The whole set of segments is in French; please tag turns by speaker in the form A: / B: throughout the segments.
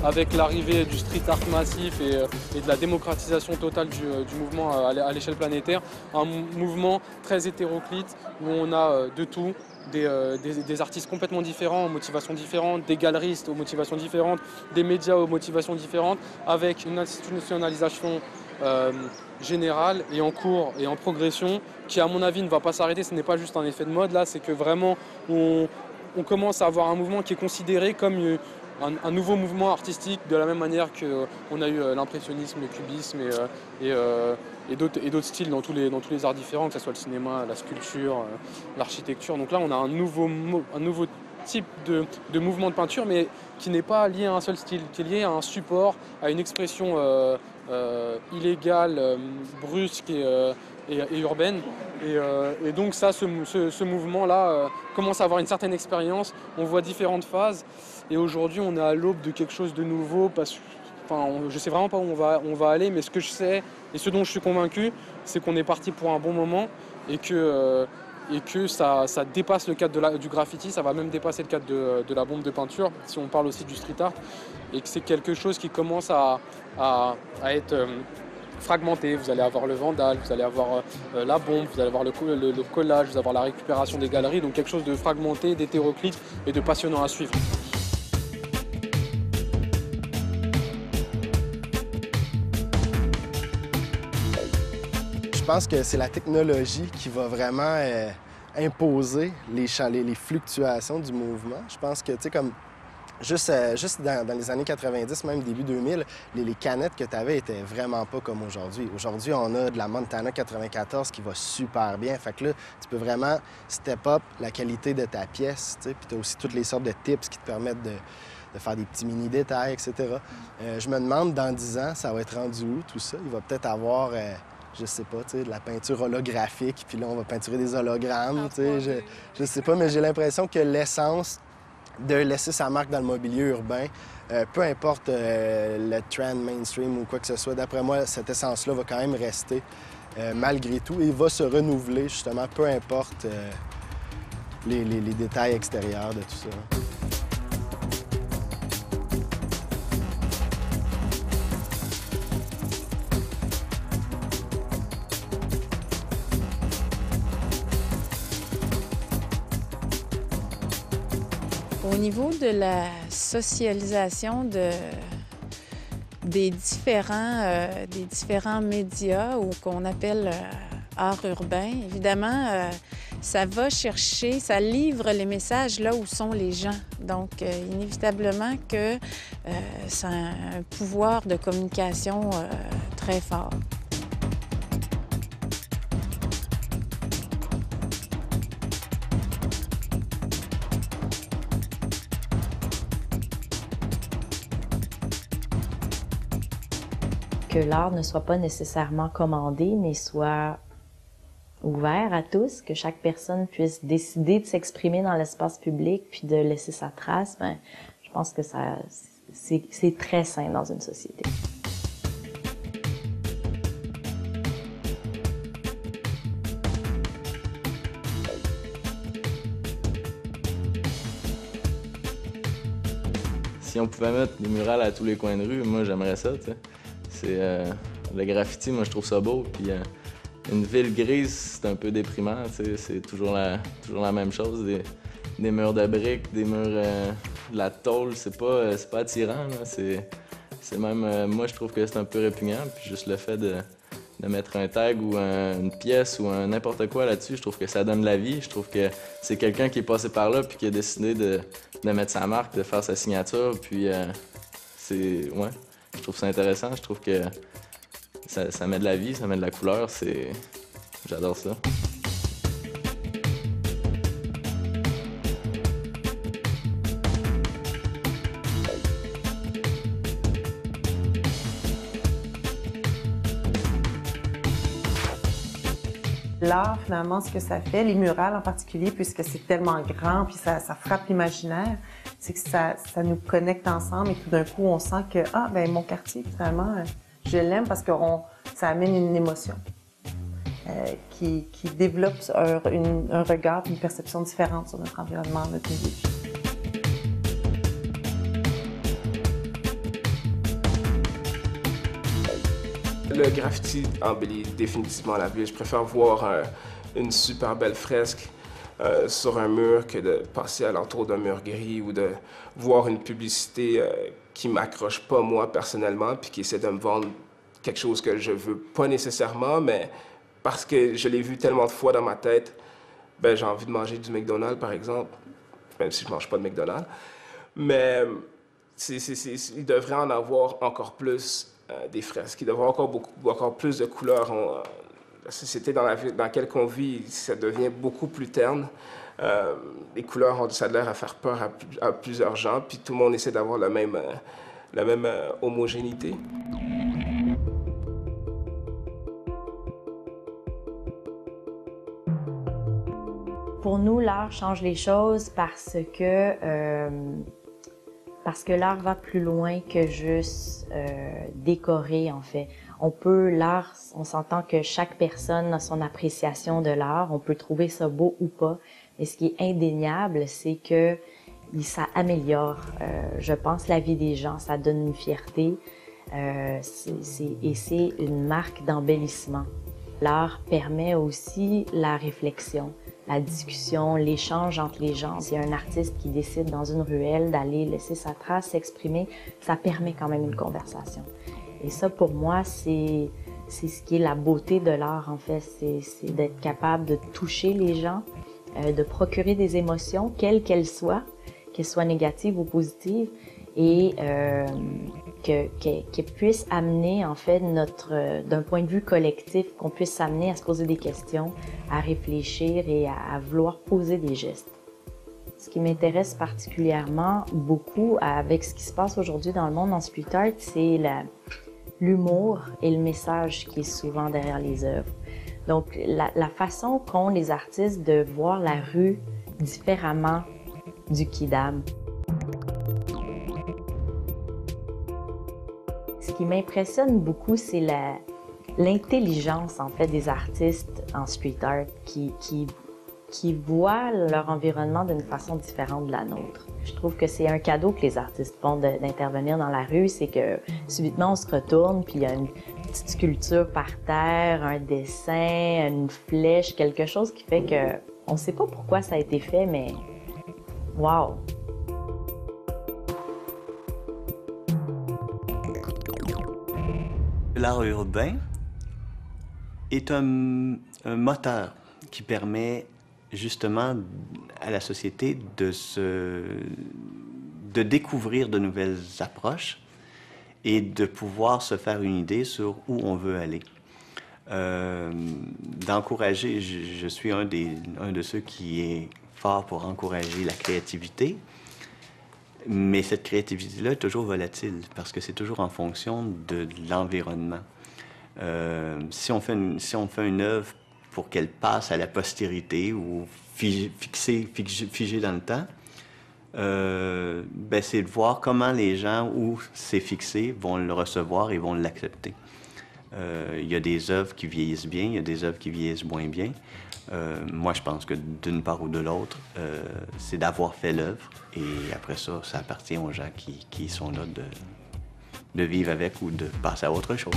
A: avec l'arrivée du street art massif et de la démocratisation totale du mouvement à l'échelle planétaire, un mouvement très hétéroclite où on a de tout. Des artistes complètement différents, aux motivations différentes, des galeristes aux motivations différentes, des médias aux motivations différentes, avec une institutionnalisation générale et en cours et en progression qui, à mon avis, ne va pas s'arrêter. Ce n'est pas juste un effet de mode, là, c'est que vraiment on commence à avoir un mouvement qui est considéré comme un nouveau mouvement artistique, de la même manière qu'on a eu l'impressionnisme, le cubisme et d'autres styles dans tous les arts différents, que ce soit le cinéma, la sculpture, l'architecture. Donc là, on a un nouveau type de mouvement de peinture, mais qui n'est pas lié à un seul style, qui est lié à un support, à une expression illégale, brusque et urbaine. Et donc ça, ce mouvement-là commence à avoir une certaine expérience. On voit différentes phases. Et aujourd'hui, on est à l'aube de quelque chose de nouveau. Je ne sais vraiment pas où on va aller, mais ce que je sais et ce dont je suis convaincu, c'est qu'on est parti pour un bon moment et que ça dépasse le cadre du graffiti, ça va même dépasser le cadre de la bombe de peinture, si on parle aussi du street art, et que c'est quelque chose qui commence à être fragmenté. Vous allez avoir le vandal, vous allez avoir la bombe, vous allez avoir le collage, vous allez avoir la récupération des galeries, donc quelque chose de fragmenté, d'hétéroclite et de passionnant à suivre.
B: Je pense que c'est la technologie qui va vraiment imposer les fluctuations du mouvement. Je pense que, tu sais, comme juste dans les années 90, même début 2000, les canettes que tu avais étaient vraiment pas comme aujourd'hui. Aujourd'hui, on a de la Montana 94 qui va super bien. Fait que là, tu peux vraiment step up la qualité de ta pièce, tu sais. Puis tu as aussi toutes les sortes de tips qui te permettent de faire des petits mini-détails, etc. Je me demande, dans 10 ans, ça va être rendu où, tout ça? Il va peut-être avoir... je sais pas, tu sais, de la peinture holographique, puis là, on va peinturer des hologrammes, tu sais, je sais pas, mais j'ai l'impression que l'essence de laisser sa marque dans le mobilier urbain, peu importe le trend mainstream ou quoi que ce soit, d'après moi, cette essence-là va quand même rester malgré tout et va se renouveler, justement, peu importe les détails extérieurs de tout ça.
C: Au niveau de la socialisation des différents médias ou qu'on appelle art urbain, évidemment, ça va chercher, ça livre les messages là où sont les gens. Donc, inévitablement que ça a un pouvoir de communication très fort.
D: Que l'art ne soit pas nécessairement commandé, mais soit ouvert à tous, que chaque personne puisse décider de s'exprimer dans l'espace public puis de laisser sa trace, ben, je pense que c'est très sain dans une société.
E: Si on pouvait mettre des murales à tous les coins de rue, moi j'aimerais ça, tu sais. Le graffiti, moi je trouve ça beau, puis une ville grise, c'est un peu déprimant, tu sais, c'est toujours la même chose, des murs de briques, des murs de la tôle, c'est pas attirant, là. C'est même, moi je trouve que c'est un peu répugnant, puis juste le fait de mettre un tag ou une pièce ou n'importe quoi là-dessus, je trouve que ça donne la vie, je trouve que c'est quelqu'un qui est passé par là puis qui a décidé de mettre sa marque, de faire sa signature, puis ouais. Je trouve ça intéressant, je trouve que ça met de la vie, ça met de la couleur, j'adore ça.
F: L'art, finalement, ce que ça fait, les murales en particulier, puisque c'est tellement grand puis ça frappe l'imaginaire, c'est que ça nous connecte ensemble et tout d'un coup, on sent que, ah, ben mon quartier, finalement, je l'aime parce que ça amène une émotion qui développe un regard, une perception différente sur notre environnement, notre milieu.
G: Le graffiti embellit définitivement la ville. Je préfère voir une super belle fresque sur un mur que de passer alentour d'un mur gris ou de voir une publicité qui m'accroche pas moi personnellement puis qui essaie de me vendre quelque chose que je veux pas nécessairement, mais parce que je l'ai vu tellement de fois dans ma tête, ben j'ai envie de manger du McDonald's par exemple, même si je mange pas de McDonald's. Mais il devrait en avoir encore plus des fresques. Il devrait avoir encore plus de couleurs. La société dans laquelle on vit, ça devient beaucoup plus terne. Les couleurs, ça a l'air à faire peur à plusieurs gens, puis tout le monde essaie d'avoir la même homogénéité.
D: Pour nous, l'art change les choses parce que l'art va plus loin que juste décorer, en fait. L'art, on s'entend que chaque personne a son appréciation de l'art, on peut trouver ça beau ou pas, mais ce qui est indéniable, c'est que ça améliore, je pense, la vie des gens, ça donne une fierté, et c'est une marque d'embellissement. L'art permet aussi la réflexion, la discussion, l'échange entre les gens. Si un artiste qui décide dans une ruelle d'aller laisser sa trace, s'exprimer, ça permet quand même une conversation. Et ça, pour moi, c'est ce qui est la beauté de l'art, en fait. C'est d'être capable de toucher les gens, de procurer des émotions, quelles qu'elles soient négatives ou positives, et qu'elles puissent amener, en fait, d'un point de vue collectif, qu'on puisse s'amener à se poser des questions, à réfléchir et à vouloir poser des gestes. Ce qui m'intéresse particulièrement beaucoup avec ce qui se passe aujourd'hui dans le monde en street art, c'est l'humour et le message qui est souvent derrière les œuvres. Donc, la façon qu'ont les artistes de voir la rue différemment du Kidam. Ce qui m'impressionne beaucoup, c'est l'intelligence, en fait, des artistes en street art qui voient leur environnement d'une façon différente de la nôtre. Je trouve que c'est un cadeau que les artistes font d'intervenir dans la rue, c'est que subitement on se retourne puis il y a une petite sculpture par terre, un dessin, une flèche, quelque chose qui fait que on sait pas pourquoi ça a été fait, mais wow!
H: L'art urbain est un moteur qui permet justement à la société de découvrir de nouvelles approches et de pouvoir se faire une idée sur où on veut aller. D'encourager, je suis un de ceux qui est fort pour encourager la créativité, mais cette créativité-là est toujours volatile parce que c'est toujours en fonction de l'environnement. Si on fait une œuvre pour qu'elle passe à la postérité ou figée dans le temps, c'est de voir comment les gens où c'est fixé vont le recevoir et vont l'accepter. Il y a des œuvres qui vieillissent bien, il y a des œuvres qui vieillissent moins bien. Moi, je pense que d'une part ou de l'autre, c'est d'avoir fait l'œuvre et après ça, ça appartient aux gens qui sont là de vivre avec ou de passer à autre chose.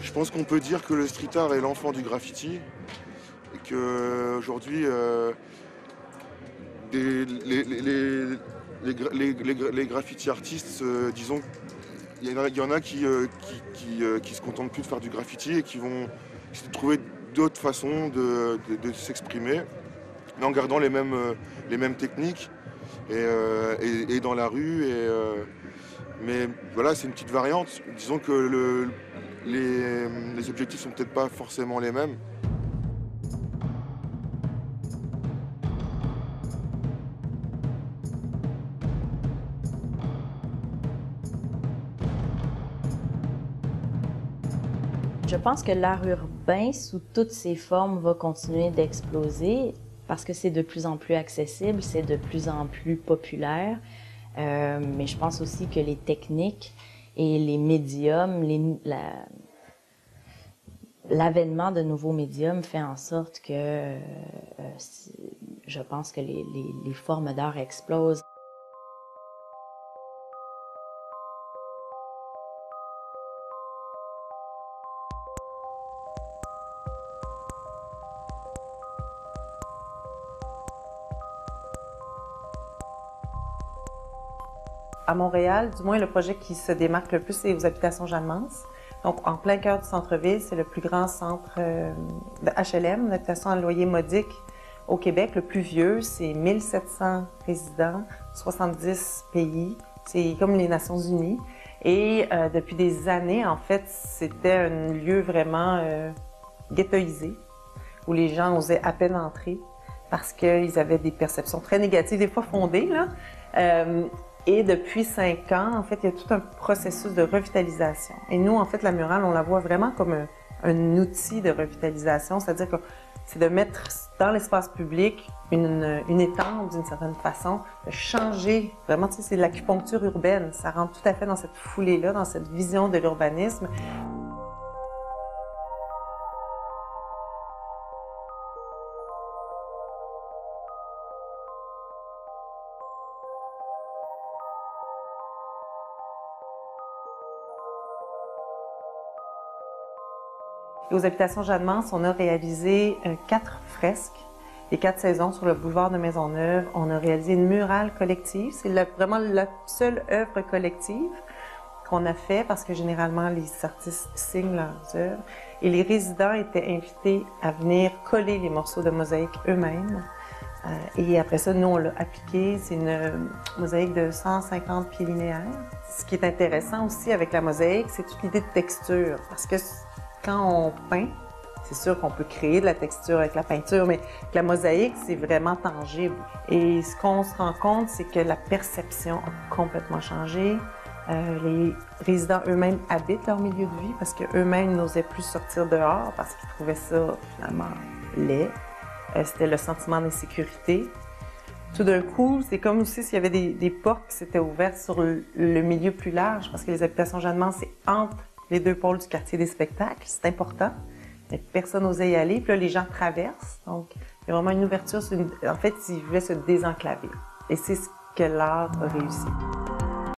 I: Je pense qu'on peut dire que le street art est l'enfant du graffiti et qu'aujourd'hui, les graffiti artistes, disons, il y en a qui se contentent plus de faire du graffiti et qui vont trouver d'autres façons de s'exprimer, mais en gardant les mêmes techniques et dans la rue. Mais voilà, c'est une petite variante. Disons que les objectifs sont peut-être pas forcément les mêmes.
D: Je pense que l'art urbain, sous toutes ses formes, va continuer d'exploser parce que c'est de plus en plus accessible, c'est de plus en plus populaire. Mais je pense aussi que les techniques et les médiums, l'avènement de nouveaux médiums fait en sorte que je pense que les formes d'art explosent.
F: À Montréal, du moins, le projet qui se démarque le plus, c'est aux Habitations Jeanne-Mance. Donc, en plein cœur du centre-ville, c'est le plus grand centre de HLM, d'habitation à loyer modique au Québec. Le plus vieux, c'est 1700 résidents, 70 pays. C'est comme les Nations Unies. Et depuis des années, en fait, c'était un lieu vraiment ghettoisé, où les gens osaient à peine entrer parce qu'ils avaient des perceptions très négatives, des fois fondées, là. Et depuis 5 ans, en fait, il y a tout un processus de revitalisation. Et nous, en fait, la murale, on la voit vraiment comme un outil de revitalisation, c'est-à-dire que c'est de mettre dans l'espace public une étampe d'une certaine façon, de changer, vraiment, tu sais, c'est de l'acupuncture urbaine. Ça rentre tout à fait dans cette foulée-là, dans cette vision de l'urbanisme. Et aux Habitations Jeanne-Mance, on a réalisé 4 fresques, les 4 saisons sur le boulevard de Maisonneuve. On a réalisé une murale collective. C'est vraiment la seule œuvre collective qu'on a fait parce que généralement, les artistes signent leurs œuvres. Et les résidents étaient invités à venir coller les morceaux de mosaïque eux-mêmes. Et après ça, nous, on l'a appliqué. C'est une mosaïque de 150 pieds linéaires. Ce qui est intéressant aussi avec la mosaïque, c'est toute l'idée de texture. Parce que quand on peint, c'est sûr qu'on peut créer de la texture avec la peinture, mais la mosaïque, c'est vraiment tangible. Et ce qu'on se rend compte, c'est que la perception a complètement changé. Les résidents eux-mêmes habitent leur milieu de vie parce qu'eux-mêmes n'osaient plus sortir dehors parce qu'ils trouvaient ça finalement laid. C'était le sentiment d'insécurité. Tout d'un coup, c'est comme aussi s'il y avait des portes qui s'étaient ouvertes sur le milieu plus large parce que les Habitations Jeanne-Mance, c'est entre les 2 pôles du quartier des spectacles, c'est important. Mais personne n'osait y aller, puis là, les gens traversent. Donc, il y a vraiment une ouverture. En fait, ils voulaient se désenclaver. Et c'est ce que l'art a réussi.